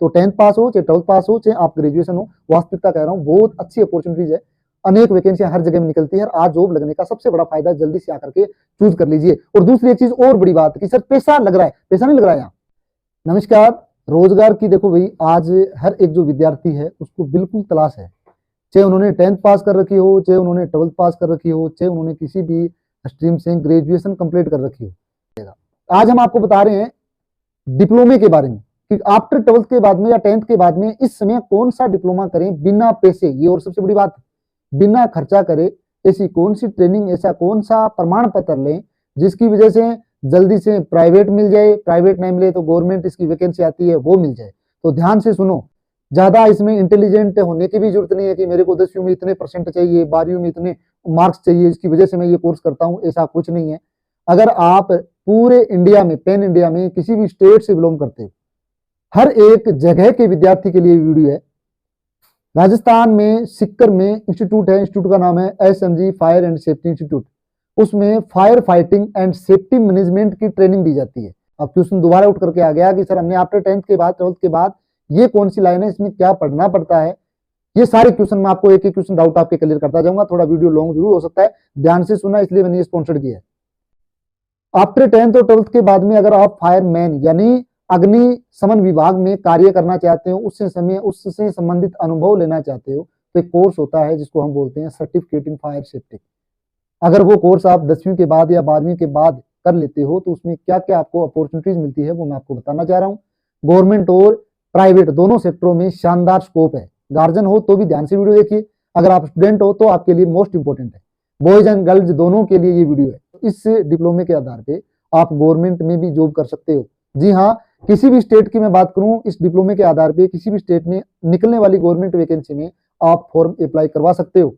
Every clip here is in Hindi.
तो 10th पास हो चाहे 12th पास हो चाहे आप ग्रेजुएशन हो, वास्तविकता कह रहा हूँ, बहुत अच्छी अपॉर्चुनिटीज है, अनेक वैकेंसियां हर जगह में निकलती है। आज जॉब लगने का सबसे बड़ा फायदा जल्दी से आकर के चूज कर लीजिए। और दूसरी एक चीज और बड़ी बात कि सर पैसा लग रहा है, पैसा नहीं लग रहा है यहाँ। नमस्कार, रोजगार की देखो भाई, आज हर एक जो विद्यार्थी है उसको बिल्कुल तलाश है, चाहे उन्होंने 10th पास कर रखी हो, चाहे उन्होंने 12th पास कर रखी हो, चाहे उन्होंने किसी भी स्ट्रीम से ग्रेजुएशन कंप्लीट कर रखी हो। आज हम आपको बता रहे हैं डिप्लोमे के बारे में कि आफ्टर 12th के बाद में या 10th के बाद में इस समय कौन सा डिप्लोमा करें बिना पैसे, ये और सबसे बड़ी बात, बिना खर्चा करे ऐसी कौन सी ट्रेनिंग, ऐसा कौन सा प्रमाण पत्र लें जिसकी वजह से जल्दी से प्राइवेट मिल जाए, प्राइवेट नहीं मिले तो गवर्नमेंट इसकी वैकेंसी आती है वो मिल जाए। तो ध्यान से सुनो, ज्यादा इसमें इंटेलिजेंट होने की भी जरूरत नहीं है कि मेरे को 10वीं में इतने परसेंट चाहिए, 12वीं में इतने मार्क्स चाहिए, इसकी वजह से मैं ये कोर्स करता हूँ, ऐसा कुछ नहीं है। अगर आप पूरे इंडिया में, पैन इंडिया में किसी भी स्टेट से बिलोंग करते हो, हर एक जगह के विद्यार्थी के लिए वीडियो है। राजस्थान में सिक्कर में इंस्टीट्यूट है, इंस्टीट्यूट का नाम है SMG fire and safety institute. उसमें fire fighting and safety management की ट्रेनिंग दी जाती है। अब क्वेश्चन दोबारा उठ करके आ गया कि सर हमने आफ्टर 10th के बाद 12th के बाद ये कौन सी लाइन है, इसमें क्या पढ़ना पड़ता है, ये सारे क्वेश्चन मैं आपको एक एक क्वेश्चन डाउट आपके क्लियर करता जाऊंगा। थोड़ा वीडियो लॉन्ग जरूर हो सकता है, ध्यान से सुना इसलिए मैंने ये स्पॉन्सर्ड किया है। आफ्टर 10th और 12th के बाद में अगर आप फायरमैन यानी अग्निशमन विभाग में कार्य करना चाहते हो, उससे संबंधित अनुभव लेना चाहते हो, तो एक कोर्स होता है जिसको हम बोलते हैं सर्टिफिकेट इन फायर सेफ्टी। अगर वो कोर्स आप 10वीं के बाद या 12वीं के बाद कर लेते हो तो उसमें क्या क्या आपको अपॉर्चुनिटीज मिलती है वो मैं आपको बताना चाह रहा हूँ। गवर्नमेंट और प्राइवेट दोनों सेक्टरों में शानदार स्कोप है। गार्जियन हो तो भी ध्यान से वीडियो देखिए, अगर आप स्टूडेंट हो तो आपके लिए मोस्ट इंपॉर्टेंट है। बॉयज एंड गर्ल्स दोनों के लिए ये वीडियो है। इस डिप्लोमे के आधार पे आप गवर्नमेंट में भी जॉब कर सकते हो। जी हाँ, किसी भी स्टेट की मैं बात करूं, इस डिप्लोमे के आधार पे किसी भी स्टेट में निकलने वाली गवर्नमेंट वैकेंसी में आप फॉर्म अप्लाई करवा सकते हो।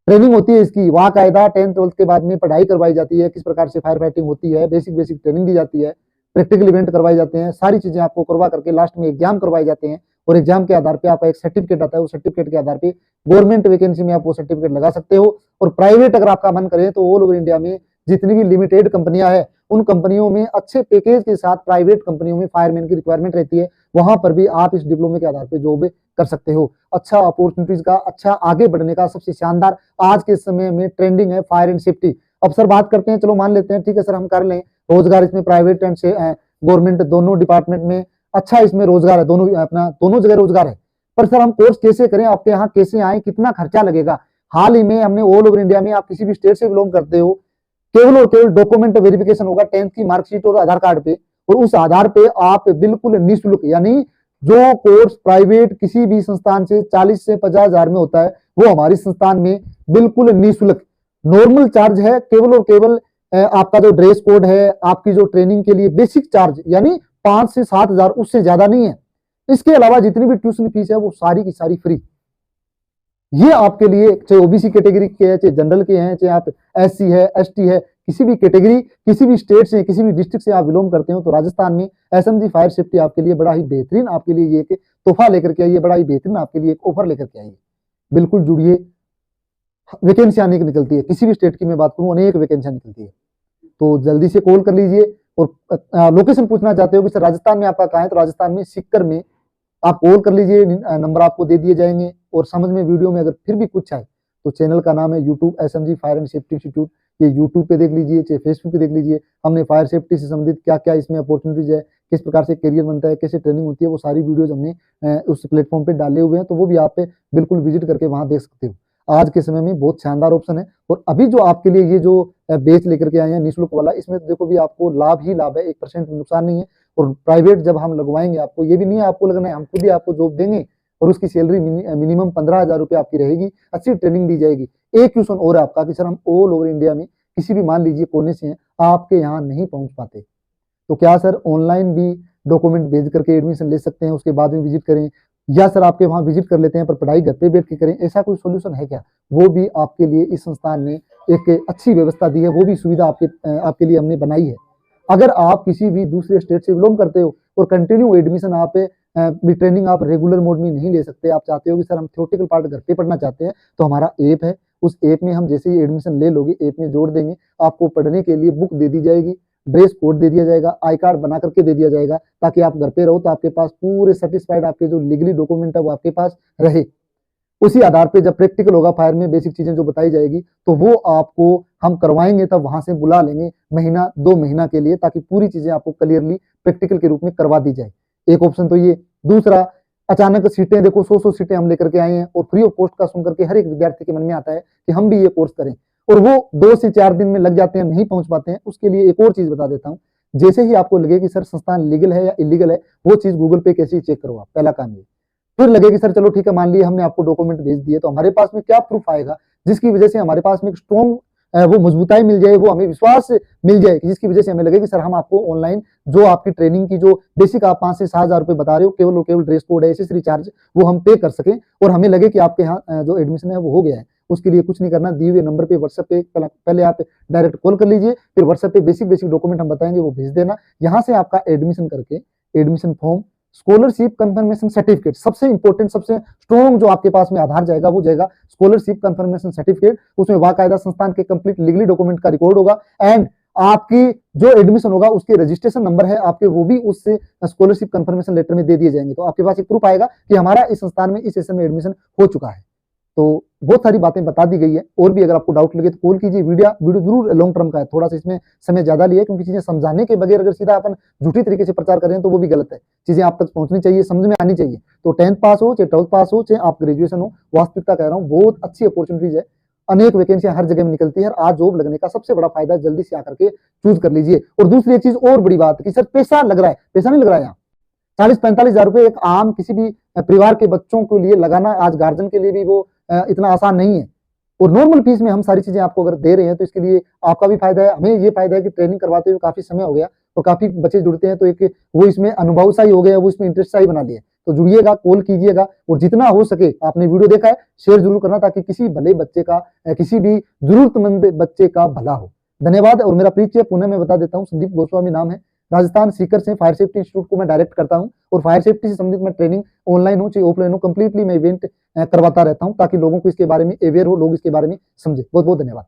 ट्रेनिंग होती है इसकी, वहां कायदा 10th 12th के बाद में पढ़ाई करवाई जाती है, किस प्रकार से फायर फाइटिंग होती है, बेसिक ट्रेनिंग दी जाती है, प्रैक्टिकल इवेंट करवाए जाते हैं, सारी चीजें आपको करवा करके लास्ट में एग्जाम करवाए जाते हैं। और एग्जाम के आधार पे आपका एक सर्टिफिकेट आता है, उस सर्टिफिकेट के आधार पे गवर्नमेंट वैकेंसी में आप वो सर्टिफिकेट लगा सकते हो। और प्राइवेट अगर आपका मन करे तो ऑल ओवर इंडिया में जितनी भी लिमिटेड कंपनियां हैं उन कंपनियों में अच्छे पैकेज के साथ, प्राइवेट कंपनियों में फायरमैन की रिक्वायरमेंट रहती है, वहां पर भी आप इस डिप्लोमे के आधार पर जॉब कर सकते हो। अच्छा अपॉर्चुनिटीज का, अच्छा आगे बढ़ने का सबसे शानदार आज के समय में ट्रेंडिंग है फायर एंड सेफ्टी। अब सर बात करते हैं, चलो मान लेते हैं ठीक है सर हम कर लें, रोजगार इसमें प्राइवेट एंड गवर्नमेंट दोनों डिपार्टमेंट में अच्छा इसमें रोजगार है, दोनों जगह रोजगार है। पर सर हम कोर्स कैसे करें, आपके यहाँ कैसे आए, कितना खर्चा लगेगा? हाल ही में हमने ऑल ओवर इंडिया में, आप किसी भी स्टेट से बिलोंग करते हो, केवल और केवल डॉक्यूमेंट वेरिफिकेशन होगा 10th की मार्कशीट और आधार कार्ड पे, और उस आधार पे आप बिल्कुल निःशुल्क, यानी जो कोर्स प्राइवेट किसी भी संस्थान से 40 से 50 हजार में होता है वो हमारी संस्थान में बिल्कुल निःशुल्क नॉर्मल चार्ज है। केवल और केवल आपका जो ड्रेस कोड है, आपकी जो ट्रेनिंग के लिए बेसिक चार्ज यानी 5 से 7 हजार, उससे ज्यादा नहीं है। इसके अलावा जितनी भी ट्यूशन फीस है वो सारी की सारी फ्री। ये आपके लिए, चाहे ओबीसी कैटेगरी के हैं, चाहे जनरल के हैं, चाहे आप SC है, ST है, किसी भी कैटेगरी, किसी भी स्टेट से, किसी भी डिस्ट्रिक्ट से आप बिलोंग करते हो, तो राजस्थान में SMG फायर सेफ्टी आपके लिए बड़ा ही बेहतरीन, आपके लिए ये एक तोहफा लेकर के आइए, बड़ा ही बेहतरीन आपके लिए एक ऑफर लेकर के आइए। बिल्कुल जुड़िए, वैकेंसी आने की निकलती है, किसी भी स्टेट की मैं बात करूं अनेक वैकेंसियां निकलती है, तो जल्दी से कॉल कर लीजिए। और लोकेशन पूछना चाहते हो कि सर राजस्थान में आपका कहाँ है, तो राजस्थान में सिक्कर में आप कॉल कर लीजिए, नंबर आपको दे दिए जाएंगे। और समझ में वीडियो में अगर फिर भी कुछ आए तो चैनल का नाम है YouTube SMG fire and safety institute, ये यूट्यूब पे देख लीजिए, चाहे फेसबुक पे देख लीजिए। हमने फायर सेफ्टी से संबंधित क्या क्या इसमें अपॉर्चुनिटीज है, किस प्रकार से करियर बनता है, कैसे ट्रेनिंग होती है, वो सारी वीडियोज हमने उस प्लेटफॉर्म पे डाले हुए हैं, तो वो भी आप बिल्कुल विजिट करके वहां देख सकते हो। आज के समय में बहुत शानदार ऑप्शन है। और अभी जो आपके लिए ये जो बेच लेकर के आए हैं निःशुल्क वाला, इसमें तो देखो भी आपको लाभ ही लाभ है, 1% नुकसान नहीं है। और प्राइवेट जब हम लगवाएंगे, आपको ये भी नहीं है आपको लगना है, हम खुद ही आपको जॉब देंगे और उसकी सैलरी मिनिमम 15,000 रुपये आपकी रहेगी, अच्छी ट्रेनिंग दी जाएगी। एक क्वेश्चन और है आपका कि सर हम ऑल ओवर इंडिया में किसी भी मान लीजिए कोने से हैं, आपके यहाँ नहीं पहुंच पाते, तो क्या सर ऑनलाइन भी डॉक्यूमेंट भेज करके एडमिशन ले सकते हैं, उसके बाद में विजिट करें, या सर आपके वहां विजिट कर लेते हैं पर पढ़ाई घर पे बैठ के करें, ऐसा कोई सोल्यूशन है क्या? वो भी आपके लिए इस संस्थान ने एक अच्छी व्यवस्था दी है, वो भी सुविधा आपके लिए हमने बनाई है। अगर आप किसी भी दूसरे स्टेट से बिलोंग करते हो और कंटिन्यू एडमिशन आप भी ट्रेनिंग आप रेगुलर मोड में नहीं ले सकते, आप चाहते हो कि सर हम थ्योरेटिकल पार्ट घर पे पढ़ना चाहते हैं, तो हमारा ऐप है, उस ऐप में हम जैसे ही एडमिशन ले लोगे, ऐप में जोड़ देंगे, आपको पढ़ने के लिए बुक दे दी जाएगी, ड्रेस कोड दे दिया जाएगा, आई कार्ड बना करके दे दिया जाएगा, ताकि आप घर पे रहो तो आपके पास पूरे सेटिस्फाइड आपके जो लीगली डॉक्यूमेंट है वो आपके पास रहे। उसी आधार पे जब प्रैक्टिकल होगा फायर में बेसिक चीजें जो बताई जाएगी तो वो आपको हम करवाएंगे, तब वहां से बुला लेंगे महीना 2 महीना के लिए, ताकि पूरी चीजें आपको क्लियरली प्रैक्टिकल के रूप में करवा दी जाए। एक ऑप्शन तो ये। दूसरा, अचानक सीटें देखो 100 सीटें हम लेकर के आए हैं और फ्री ऑफ कॉस्ट का सुन करके हर एक विद्यार्थी के मन में आता है कि हम भी ये कोर्स करें, और वो 2 से 4 दिन में लग जाते हैं, नहीं पहुंच पाते हैं। उसके लिए एक और चीज बता देता हूँ। जैसे ही आपको लगे कि सर संस्थान लीगल है या इलीगल है, वो चीज गूगल पे कैसे चेक करो आप, पहला काम ये। फिर लगे कि सर चलो ठीक है, मान लिया हमने आपको डॉक्यूमेंट भेज दिए, तो हमारे पास में क्या प्रूफ आएगा जिसकी वजह से हमारे पास में एक स्ट्रॉन्ग वो मजबूताई मिल जाए, वो हमें विश्वास मिल जाए, जिसकी वजह से हमें लगे कि सर हम आपको ऑनलाइन जो आपकी ट्रेनिंग की जो बेसिक आप 5 से 7 हजार रुपए बता रहे हो, केवल और केवल ड्रेस कोड है, एसेसरी चार्ज, वो हम पे कर सकें और हमें लगे कि आपके यहाँ जो एडमिशन है वो हो गया है। उसके लिए कुछ नहीं करना, दिए हुए नंबर पे व्हाट्सएप पे पहले आप डायरेक्ट कॉल कर लीजिए, फिर व्हाट्सएप पे बेसिक डॉक्यूमेंट हम बताएंगे वो भेज देना। यहाँ से आपका एडमिशन करके admission form, scholarship confirmation certificate, सबसे इंपॉर्टेंट सबसे स्ट्रॉन्ग जो आपके पास में आधार जाएगा वो जाएगा स्कॉलरशिप कंफर्मेशन सर्टिफिकेट। उसमें बाकायदा संस्थान के कंप्लीट लीगली डॉक्यूमेंट का रिकॉर्ड होगा, एंड आपकी जो एडमिशन होगा उसके रजिस्ट्रेशन नंबर है आपके, वो भी उससे स्कॉलरशिप कंफर्मेशन लेटर में दे दिए जाएंगे। तो आपके पास एक प्रूफ आएगा कि हमारा इस संस्थान में इस सेशन में एडमिशन हो चुका है। तो बहुत सारी बातें बता दी गई है, और भी अगर आपको डाउट लगे तो कॉल कीजिए। वीडियो जरूर लॉन्ग टर्म का है, थोड़ा सा इसमें समय ज्यादा लिया, क्योंकि चीजें समझाने के बगैर अगर सीधा अपन झूठी तरीके से प्रचार करें तो वो भी गलत है। चीजें आप तक पहुंचनी चाहिए, समझ में आनी चाहिए। तो 10th पास हो चाहे 12th पास हो चाहे आप ग्रेजुएशन हो, वास्तविकता कह रहा हूँ, बहुत अच्छी अपॉर्चुनिटीज है, अनेक वैकेंसियां हर जगह में निकलती है। आज जॉब लगने का सबसे बड़ा फायदा है, जल्दी से आकर के चूज कर लीजिए। और दूसरी एक चीज और बड़ी बात कि सर पैसा लग रहा है, पैसा नहीं लग रहा है यहाँ। 40-45 हजार रुपए एक आम किसी भी परिवार के बच्चों के लिए लगाना आज गार्जियन के लिए भी वो इतना आसान नहीं है। और नॉर्मल फीस में हम सारी चीजें आपको अगर दे रहे हैं तो इसके लिए आपका भी फायदा है, हमें ये फायदा है कि ट्रेनिंग करवाते हुए काफी समय हो गया और काफी बच्चे जुड़ते हैं, तो एक वो इसमें अनुभव सा ही हो गया, वो इसमें इंटरेस्ट सा ही बना लिया। तो जुड़िएगा, कॉल कीजिएगा, और जितना हो सके आपने वीडियो देखा है शेयर जरूर करना, ताकि किसी भले बच्चे का किसी भी जरूरतमंद बच्चे का भला हो। धन्यवाद। और मेरा परिचय पुनः मैं बता देता हूँ, संदीप गोस्वामी नाम है, राजस्थान सीकर से फायर सेफ्टी इंस्टीट्यूट को मैं डायरेक्ट करता हूं, और फायर सेफ्टी से संबंधित मैं ट्रेनिंग ऑनलाइन हो चाहे ऑफलाइन हो, कंप्लीटली मैं इवेंट करवाता रहता हूं, ताकि लोगों को इसके बारे में अवेयर हो, लोग इसके बारे में समझे। बहुत बहुत धन्यवाद।